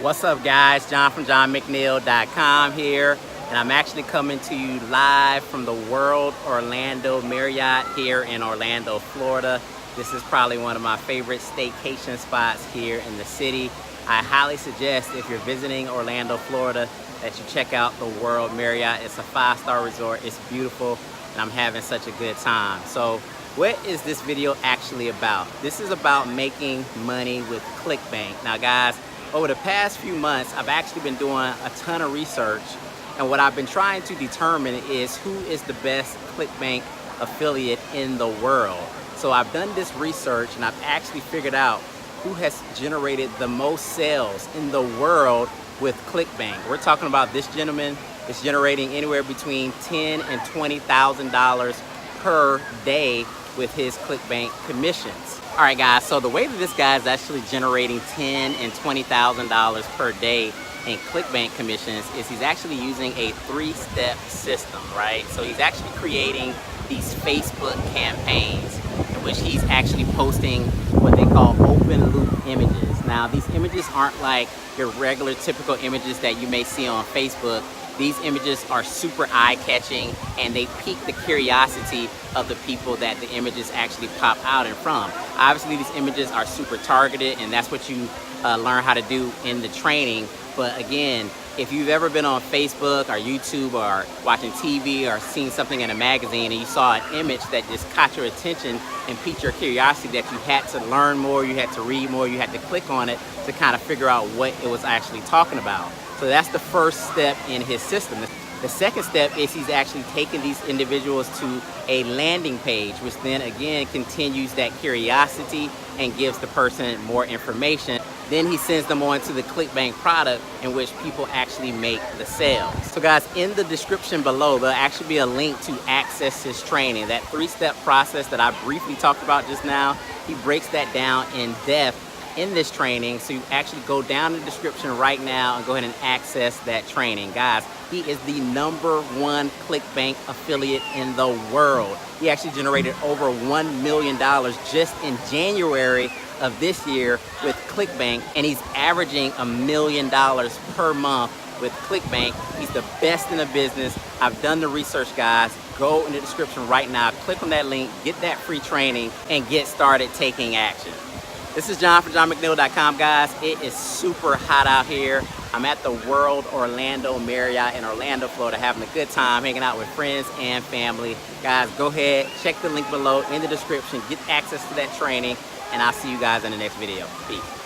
What's up, guys? John from JohnMcNeil.com here, and I'm actually coming to you live from the World Orlando Marriott here in Orlando, Florida. This is probably one of my favorite staycation spots here in the city. I highly suggest, if you're visiting Orlando, Florida, that you check out the World Marriott. It's a 5-star resort. It's beautiful, and I'm having such a good time. So what is this video actually about? This is about making money with Clickbank. Now, guys, over the past few months, I've actually been doing a ton of research, and what I've been trying to determine is who is the best Clickbank affiliate in the world. So I've done this research, and I've actually figured out who has generated the most sales in the world with Clickbank. We're talking about this gentleman is generating anywhere between $10,000 and $20,000 per day with his Clickbank commissions. All right, guys, so the way that this guy is actually generating $10,000 and $20,000 per day in Clickbank commissions is he's actually using a 3-step system, right? So he's actually creating these Facebook campaigns in which he's actually posting what they call open loop images. Now, these images aren't like your regular typical images that you may see on Facebook. These images are super eye-catching, and they pique the curiosity of the people that the images actually pop out in from. Obviously, these images are super targeted, and that's what you learn how to do in the training. But again, if you've ever been on Facebook or YouTube or watching TV or seen something in a magazine and you saw an image that just caught your attention and piqued your curiosity, that you had to learn more, you had to read more, you had to click on it to kind of figure out what it was actually talking about. So that's the first step in his system. The second step is he's actually taking these individuals to a landing page, which then again continues that curiosity and gives the person more information. Then he sends them on to the Clickbank product in which people actually make the sales. So guys, in the description below, there'll actually be a link to access his training. That 3-step process that I briefly talked about just now, he breaks that down in depth in this training. So you actually go down in the description right now and go ahead and access that training. Guys, he is the #1 Clickbank affiliate in the world. He actually generated over $1 million just in January of this year with Clickbank, and he's averaging $1 million per month with Clickbank. He's the best in the business. I've done the research, guys. Go in the description right now, click on that link, get that free training, and get started taking action. This is John from JohnMcNeil.com, guys. It is super hot out here. I'm at the World Orlando Marriott in Orlando, Florida, having a good time, hanging out with friends and family. Guys, go ahead, check the link below in the description, get access to that training, and I'll see you guys in the next video. Peace.